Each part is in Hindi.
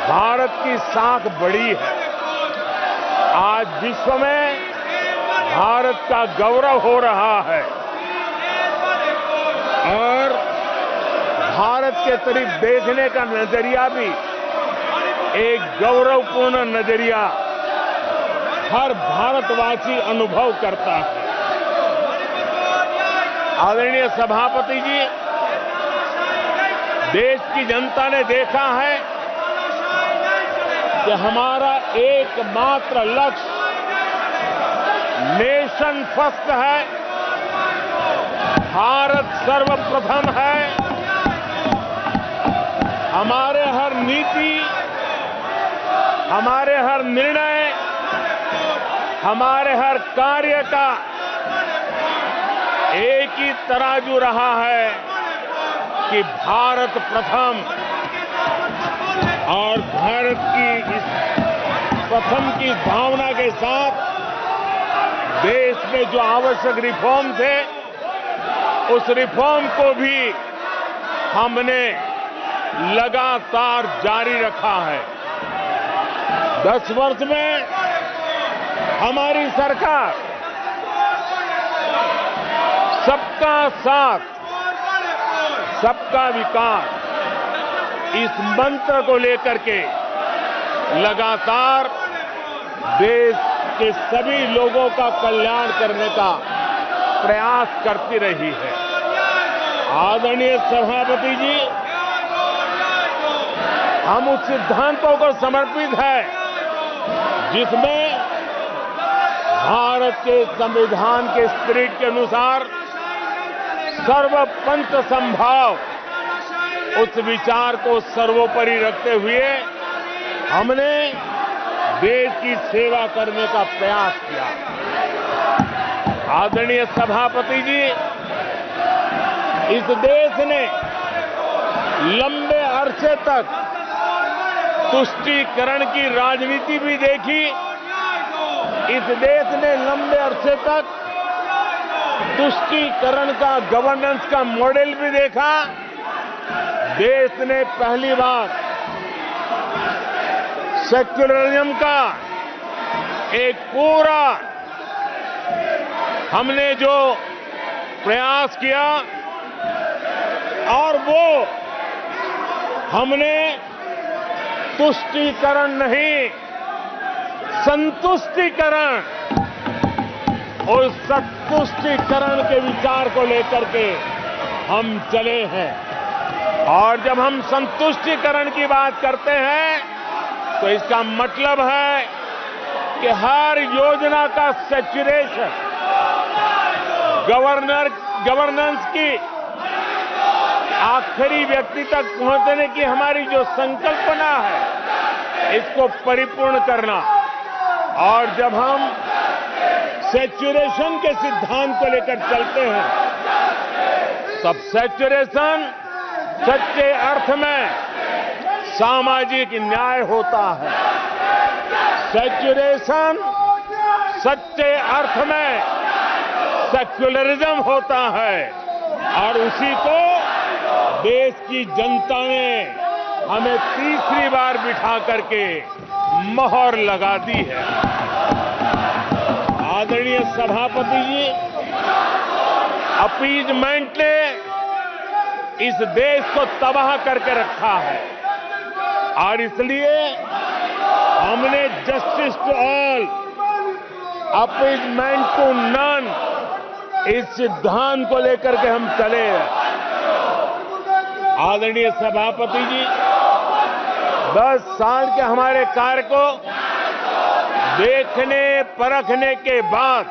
भारत की साख बड़ी है। आज विश्व में भारत का गौरव हो रहा है और भारत के तरफ देखने का नजरिया भी एक गौरवपूर्ण नजरिया हर भारतवासी अनुभव करता है। आदरणीय सभापति जी, देश की जनता ने देखा है कि हमारा एकमात्र लक्ष्य नेशन फर्स्ट है, भारत सर्वप्रथम है। हमारे हर नीति, हमारे हर निर्णय, हमारे हर कार्य का एक ही तराजू रहा है कि भारत प्रथम, और भारत की इस प्रथम की भावना के साथ देश में जो आवश्यक रिफॉर्म थे, उस रिफॉर्म को भी हमने लगातार जारी रखा है। 10 वर्ष में हमारी सरकार सबका साथ, सबका विकास, इस मंत्र को लेकर के लगातार देश के सभी लोगों का कल्याण करने का प्रयास करती रही है। आदरणीय सभापति जी, हम उस सिद्धांतों को समर्पित है जिसमें भारत के संविधान के स्पिरिट के अनुसार सर्वपंथ संभाव, उस विचार को सर्वोपरि रखते हुए हमने देश की सेवा करने का प्रयास किया। आदरणीय सभापति जी, इस देश ने लंबे अरसे तक तुष्टीकरण की राजनीति भी देखी। इस देश ने लंबे अरसे तक तुष्टीकरण का, गवर्नेंस का मॉडल भी देखा। देश ने पहली बार सेक्युलरिज्म का एक पूरा हमने जो प्रयास किया, और वो हमने तुष्टीकरण नहीं, संतुष्टीकरण, और संतुष्टीकरण के विचार को लेकर के हम चले हैं। और जब हम संतुष्टीकरण की बात करते हैं तो इसका मतलब है कि हर योजना का सैचुरेशन, गवर्नेंस की आखिरी व्यक्ति तक पहुंचने की हमारी जो संकल्पना है, इसको परिपूर्ण करना। और जब हम सैचुरेशन के सिद्धांत को लेकर चलते हैं, तब सैचुरेशन सच्चे अर्थ में सामाजिक न्याय होता है। सैचुरेशन सच्चे अर्थ में सेक्युलरिज्म होता है, और उसी को देश की जनता ने हमें तीसरी बार बिठा करके मोहर लगा दी है। आदरणीय सभापति जी, अपीजमेंट ने इस देश को तबाह करके रखा है, और इसलिए हमने justice to all, appeasement to none, इस सिद्धांत को लेकर के हम चले हैं। आदरणीय सभापति जी, 10 साल के हमारे कार्य को देखने परखने के बाद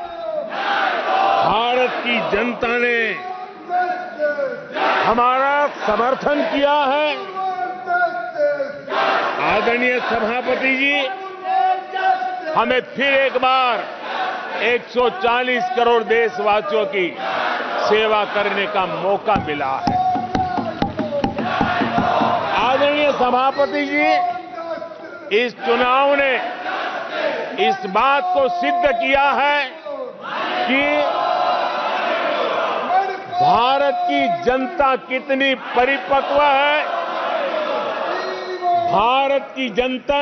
भारत की जनता ने हमारा समर्थन किया है। आदरणीय सभापति जी, हमें फिर एक बार 140 करोड़ देशवासियों की सेवा करने का मौका मिला है। आदरणीय सभापति जी, इस चुनाव ने इस बात को सिद्ध किया है कि भारत की जनता कितनी परिपक्व है, भारत की जनता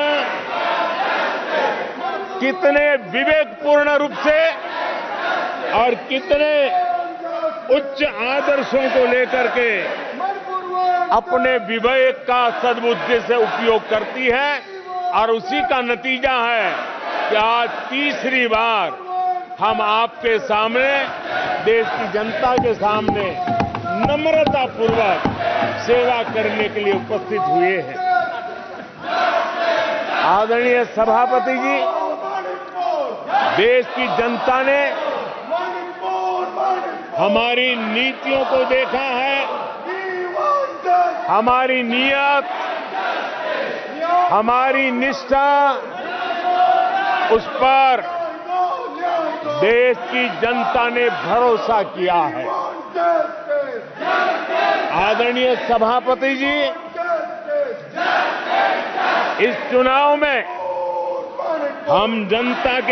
कितने विवेकपूर्ण रूप से और कितने उच्च आदर्शों को लेकर के अपने विवेक का सद्बुद्धि से उपयोग करती है और उसी का नतीजा है कि आज तीसरी बार हम आपके सामने, देश की जनता के सामने नम्रतापूर्वक सेवा करने के लिए उपस्थित हुए हैं। आदरणीय सभापति जी, देश की जनता ने हमारी नीतियों को देखा है, हमारी नीयत, हमारी निष्ठा, उस पर देश की जनता ने भरोसा किया है। आदरणीय सभापति जी, इस चुनाव में हम जनता के